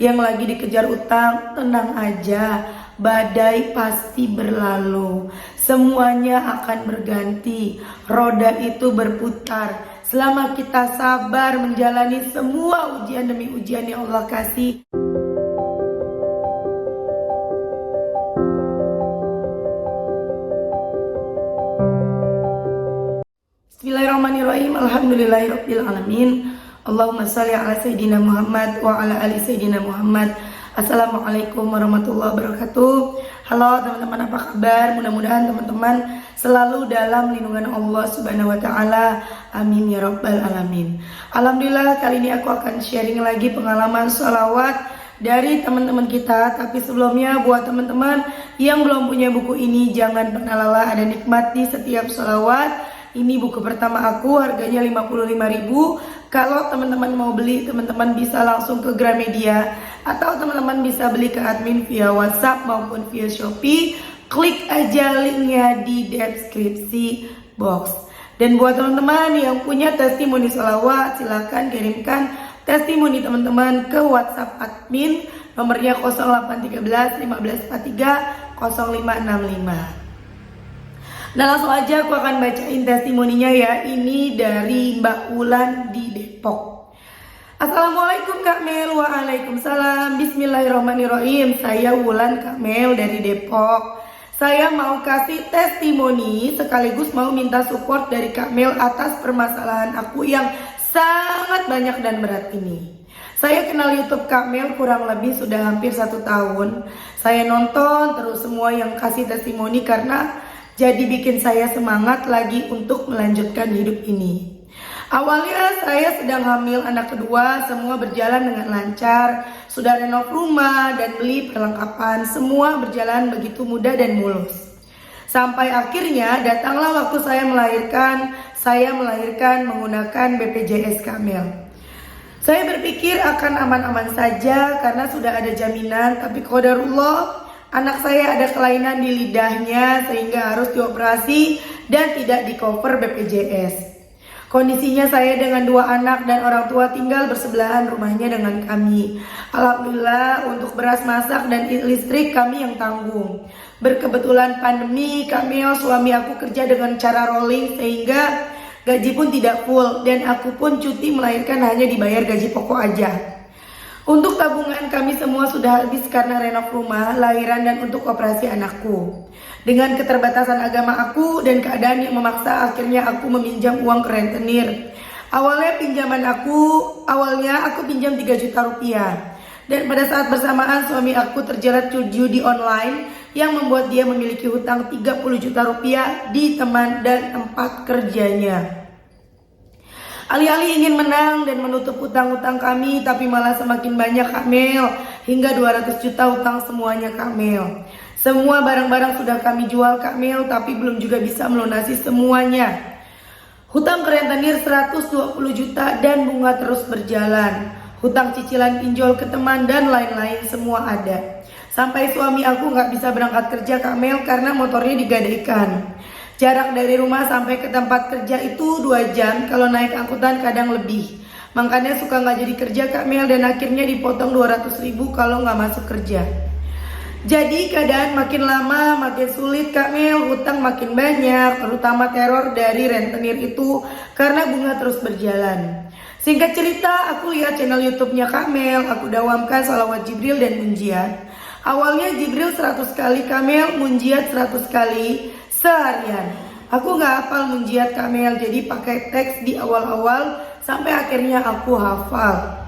Yang lagi dikejar utang, tenang aja. Badai pasti berlalu. Semuanya akan berganti. Roda itu berputar. Selama kita sabar menjalani semua ujian demi ujian yang Allah kasih. Bismillahirrahmanirrahim. Alhamdulillahirabbil alamin. Allahumma shalli ala sayyidina Muhammad wa ala ali sayyidina Muhammad. Assalamualaikum warahmatullahi wabarakatuh. Halo teman-teman, apa kabar? Mudah-mudahan teman-teman selalu dalam lindungan Allah Subhanahu wa taala. Amin ya rabbal alamin. Alhamdulillah, kali ini aku akan sharing lagi pengalaman sholawat dari teman-teman kita. Tapi sebelumnya, buat teman-teman yang belum punya buku ini, jangan pernah lelah ada nikmat di setiap sholawat. Ini buku pertama aku, harganya 55.000. Kalau teman-teman mau beli, teman-teman bisa langsung ke Gramedia atau teman-teman bisa beli ke admin via WhatsApp maupun via Shopee. Klik aja linknya di deskripsi box. Dan buat teman-teman yang punya testimoni sholawat, silakan kirimkan testimoni teman-teman ke WhatsApp admin, nomornya 0813 1543 0565. Nah, langsung aja aku akan bacain testimoninya ya. Ini dari Mbak Wulan di Depok. Assalamualaikum Kak Mel. Waalaikumsalam. Bismillahirrahmanirrahim. Saya Wulan Kak Mel dari Depok. Saya mau kasih testimoni sekaligus mau minta support dari Kak Mel atas permasalahan aku yang sangat banyak dan berat ini. Saya kenal YouTube Kak Mel kurang lebih sudah hampir 1 tahun. Saya nonton terus semua yang kasih testimoni karena jadi bikin saya semangat lagi untuk melanjutkan hidup ini. Awalnya saya sedang hamil anak kedua, semua berjalan dengan lancar. Sudah renov rumah dan beli perlengkapan, semua berjalan begitu mudah dan mulus. Sampai akhirnya datanglah waktu saya melahirkan menggunakan BPJS Kak Mel. Saya berpikir akan aman-aman saja karena sudah ada jaminan, tapi qadarullah anak saya ada kelainan di lidahnya sehingga harus dioperasi dan tidak di cover BPJS. Kondisinya saya dengan 2 anak dan orang tua tinggal bersebelahan rumahnya dengan kami. Alhamdulillah untuk beras masak dan listrik kami yang tanggung. Berkebetulan pandemi, kami suami aku kerja dengan cara rolling sehingga gaji pun tidak full dan aku pun cuti melahirkan hanya dibayar gaji pokok aja. Untuk tabungan kami semua sudah habis karena renov rumah, lahiran dan untuk operasi anakku. Dengan keterbatasan agama aku dan keadaan yang memaksa, akhirnya aku meminjam uang ke rentenir. Awalnya aku pinjam 3 juta rupiah. Dan pada saat bersamaan suami aku terjerat judi online yang membuat dia memiliki hutang 30 juta rupiah di teman dan tempat kerjanya. Alih-alih ingin menang dan menutup hutang-hutang kami, tapi malah semakin banyak Kak Mel. Hingga 200 juta hutang semuanya Kak Mel. Semua barang-barang sudah kami jual Kak Mel, tapi belum juga bisa melunasi semuanya. Hutang ke rentenir 120 juta dan bunga terus berjalan. Hutang cicilan pinjol ke teman dan lain-lain semua ada. Sampai suami aku gak bisa berangkat kerja Kak Mel karena motornya digadaikan. Jarak dari rumah sampai ke tempat kerja itu 2 jam, kalau naik angkutan kadang lebih. Makanya suka gak jadi kerja Kak Mel dan akhirnya dipotong 200.000 kalau gak masuk kerja. Jadi keadaan makin lama makin sulit Kak Mel, hutang makin banyak, terutama teror dari rentenir itu karena bunga terus berjalan. Singkat cerita, aku lihat channel YouTube-nya Kak Mel, aku dawamkan sholawat Jibril dan munjiat. Awalnya Jibril 100 kali, Kak Mel munjiat 100 kali seharian. Aku gak hafal munjiat Kak Mel, jadi pakai teks di awal-awal sampai akhirnya aku hafal.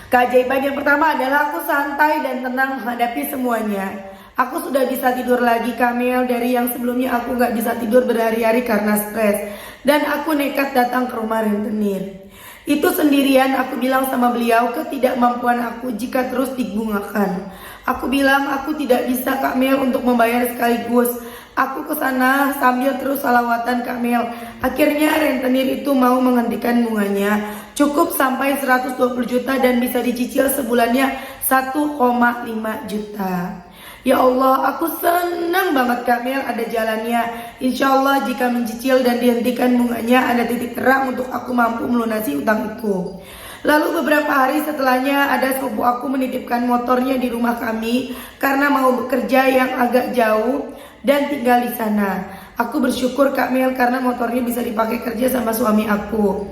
Keajaiban yang pertama adalah aku santai dan tenang menghadapi semuanya. Aku sudah bisa tidur lagi Kak Mel, dari yang sebelumnya aku gak bisa tidur berhari-hari karena stres. Dan aku nekat datang ke rumah rentenir. Itu sendirian aku bilang sama beliau ketidakmampuan aku jika terus dibungakan. Aku bilang aku tidak bisa Kak Mel untuk membayar sekaligus. Aku kesana sambil terus salawatan Kak Mel. Akhirnya rentenir itu mau menghentikan bunganya. Cukup sampai 120 juta dan bisa dicicil sebulannya 1,5 juta. Ya Allah, aku senang banget Kak Mel ada jalannya. Insya Allah jika mencicil dan dihentikan bunganya ada titik terang untuk aku mampu melunasi utang itu. Lalu beberapa hari setelahnya ada sepupu aku menitipkan motornya di rumah kami karena mau bekerja yang agak jauh dan tinggal di sana. Aku bersyukur Kak Mel karena motornya bisa dipakai kerja sama suami aku.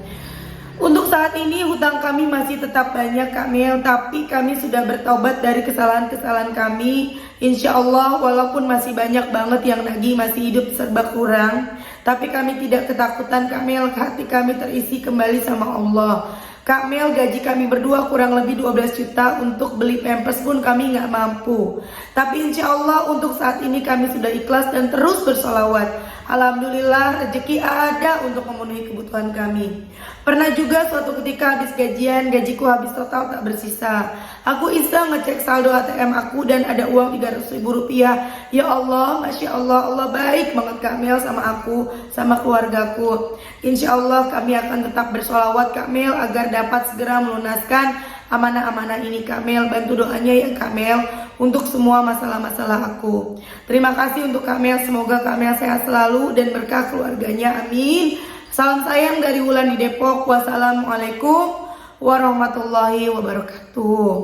Untuk saat ini hutang kami masih tetap banyak Kak Mel, tapi kami sudah bertobat dari kesalahan-kesalahan kami. Insya Allah walaupun masih banyak banget yang nagih, masih hidup serba kurang, tapi kami tidak ketakutan Kak Mel, hati kami terisi kembali sama Allah. Kak Mel, gaji kami berdua kurang lebih 12 juta, untuk beli pampers pun kami nggak mampu. Tapi insya Allah untuk saat ini kami sudah ikhlas dan terus bersolawat. Alhamdulillah rezeki ada untuk memenuhi kebutuhan kami. Pernah juga suatu ketika habis gajian, gajiku habis total tak bersisa. Aku iseng ngecek saldo ATM aku dan ada uang 300.000 rupiah. Ya Allah, Masya Allah, Allah baik banget Kak Mel sama aku, sama keluargaku. Insya Allah kami akan tetap bersolawat Kak Mel agar dapat segera melunaskan amanah-amanah ini Kak Mel. Bantu doanya ya Kak Mel untuk semua masalah-masalah aku. Terima kasih untuk Kak Mel, semoga Kak Mel sehat selalu dan berkah keluarganya, amin. Salam sayang dari Wulan di Depok. Wassalamualaikum warahmatullahi wabarakatuh.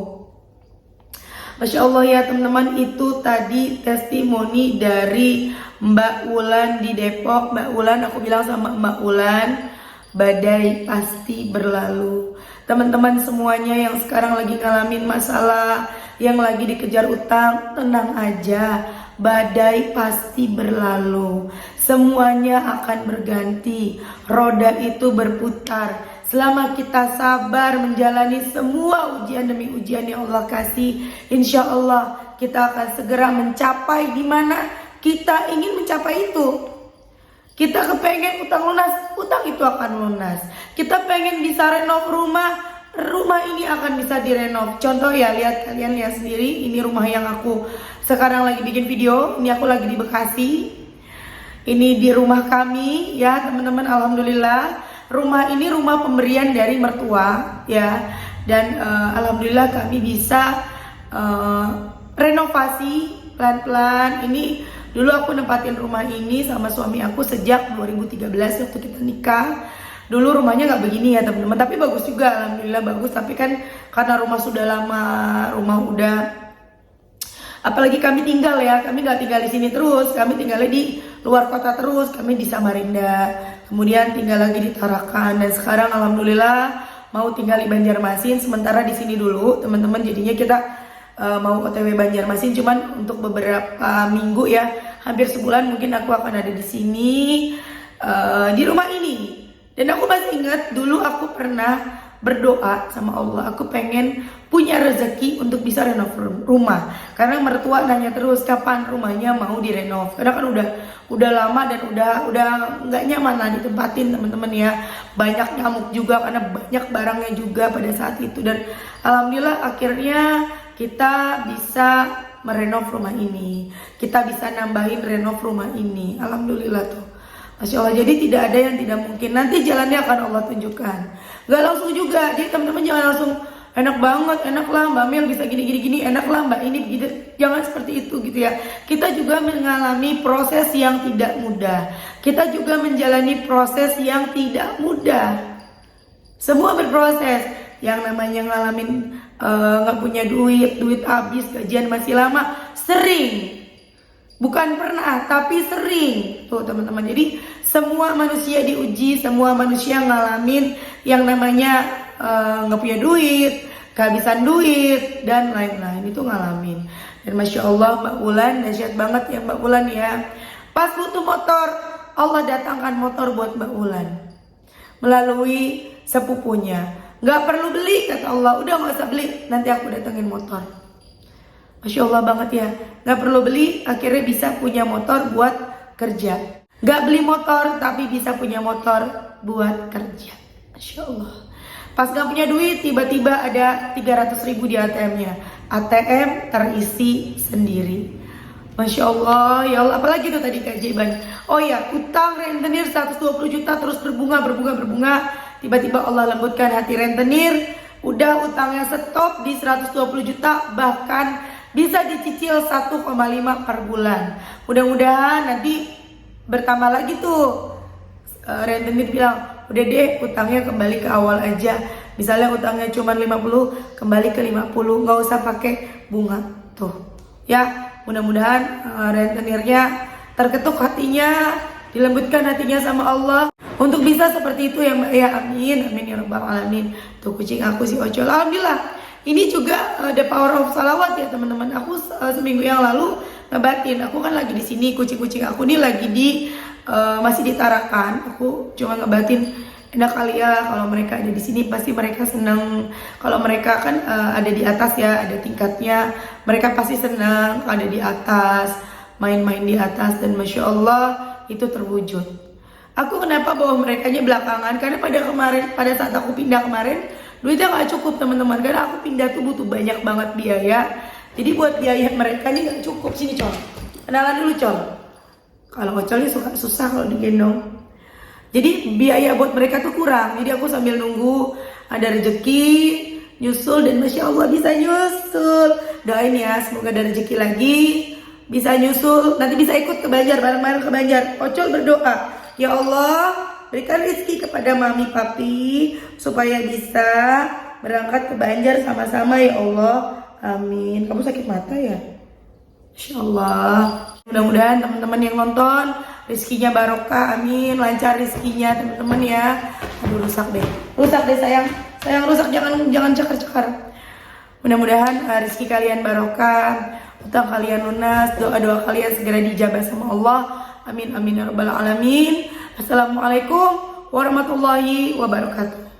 Masya Allah ya teman-teman, itu tadi testimoni dari Mbak Wulan di Depok. Mbak Wulan, aku bilang sama Mbak Wulan, badai pasti berlalu. Teman-teman semuanya yang sekarang lagi ngalamin masalah, yang lagi dikejar utang, tenang aja, badai pasti berlalu. Semuanya akan berganti, roda itu berputar. Selama kita sabar menjalani semua ujian demi ujian yang Allah kasih, insya Allah kita akan segera mencapai di mana kita ingin mencapai itu. Kita kepengen utang lunas, utang itu akan lunas. Kita pengen bisa renov rumah, rumah ini akan bisa direnov. Contoh ya, kalian lihat sendiri, ini rumah yang aku sekarang lagi bikin video. Ini aku lagi di Bekasi. Ini di rumah kami ya teman-teman, alhamdulillah. Rumah ini rumah pemberian dari mertua ya. Dan alhamdulillah kami bisa renovasi pelan-pelan. Ini dulu aku nempatin rumah ini sama suami aku sejak 2013 waktu kita nikah. Dulu rumahnya nggak begini ya teman-teman, tapi bagus juga, alhamdulillah bagus. Tapi kan karena rumah sudah lama, rumah udah, apalagi kami tinggal ya, kami nggak tinggal di sini terus, kami tinggalnya di luar kota terus, kami di Samarinda, kemudian tinggal lagi di Tarakan, dan sekarang alhamdulillah mau tinggal di Banjarmasin. Sementara di sini dulu teman-teman, jadinya kita mau OTW Banjarmasin, cuman untuk beberapa minggu ya, hampir sebulan mungkin aku akan ada di sini di rumah ini. Dan aku masih ingat dulu aku pernah berdoa sama Allah, aku pengen punya rezeki untuk bisa renov rumah. Karena mertua nanya terus kapan rumahnya mau direnov. Karena kan udah lama dan udah nggak nyaman lah ditempatin teman-teman ya. Banyak nyamuk juga karena banyak barangnya juga pada saat itu. Dan alhamdulillah akhirnya kita bisa merenov rumah ini. Kita bisa nambahin renov rumah ini. Alhamdulillah tuh. Masya Allah, jadi tidak ada yang tidak mungkin. Nanti jalannya akan Allah tunjukkan. Gak langsung juga, jadi teman-teman jangan langsung enak banget, enak lah Mbak Mel bisa gini, enak lah Mbak ini gitu. Jangan seperti itu gitu ya. Kita juga mengalami proses yang tidak mudah. Kita juga menjalani proses yang tidak mudah. Semua berproses. Yang namanya ngalamin gak punya duit habis, gajian masih lama, sering. Bukan pernah, tapi sering. Tuh teman-teman, jadi semua manusia diuji, semua manusia ngalamin yang namanya gak punya duit, kehabisan duit, dan lain-lain. Itu ngalamin. Dan Masya Allah Mbak Wulan, dahsyat banget ya Mbak Wulan ya. Pas butuh motor, Allah datangkan motor buat Mbak Wulan melalui sepupunya. Gak perlu beli, kata Allah, udah gak usah beli, nanti aku datangin motor. Masya Allah banget ya, gak perlu beli, akhirnya bisa punya motor buat kerja. Gak beli motor, tapi bisa punya motor buat kerja. Masya Allah. Pas gak punya duit, tiba-tiba ada 300.000 di ATM-nya. ATM terisi sendiri. Masya Allah, ya Allah, apalagi itu tadi keajaiban. Oh ya, utang rentenir 120 juta terus berbunga. Tiba-tiba Allah lembutkan hati rentenir. Udah utangnya stop di 120 juta, bahkan bisa dicicil 1,5 per bulan. Mudah-mudahan nanti bertambah lagi tuh. Rentenir bilang, udah deh utangnya kembali ke awal aja. Misalnya utangnya cuma 50, kembali ke 50, nggak usah pakai bunga. Tuh, ya, mudah-mudahan rentenirnya terketuk hatinya, dilembutkan hatinya sama Allah untuk bisa seperti itu ya Mbak ya. Amin, amin ya rabbal alamin. Tuh kucing aku si Ocol, alhamdulillah. Ini juga the power of salawat ya teman-teman. Aku seminggu yang lalu ngebatin. Aku kan lagi di sini, kucing-kucing aku nih lagi di masih di Tarakan. Aku cuma ngebatin, enak kali ya kalau mereka ada di sini, pasti mereka senang. Kalau mereka kan ada di atas ya, ada tingkatnya. Mereka pasti senang ada di atas, main-main di atas, dan masya Allah itu terwujud. Aku kenapa bawa mereka belakangan? Karena pada saat aku pindah kemarin, duitnya nggak cukup teman-teman, karena aku pindah tuh butuh banyak banget biaya. Jadi buat biaya mereka nih nggak cukup. Sini Col, kenalan dulu Col. Kalau Ocol ini susah kalau digendong. Jadi biaya buat mereka tuh kurang. Jadi aku sambil nunggu ada rezeki nyusul, dan masya Allah bisa nyusul. Doain ya, semoga ada rezeki lagi, bisa nyusul, nanti bisa ikut ke Banjar, bareng-bareng ke Banjar. Ocol berdoa, ya Allah, berikan rezeki kepada mami papi supaya bisa berangkat ke Banjar sama-sama ya Allah. Amin. Kamu sakit mata ya? Insya Allah. Mudah-mudahan teman-teman yang nonton rezekinya barokah. Amin. Lancar rezekinya teman-teman ya. Aduh rusak deh sayang. Sayang rusak, jangan cekar-cekar. Mudah-mudahan rezeki kalian barokah, utang kalian lunas, doa-doa kalian segera dijabah sama Allah. Amin amin ya rabbal alamin. Assalamualaikum warahmatullahi wabarakatuh.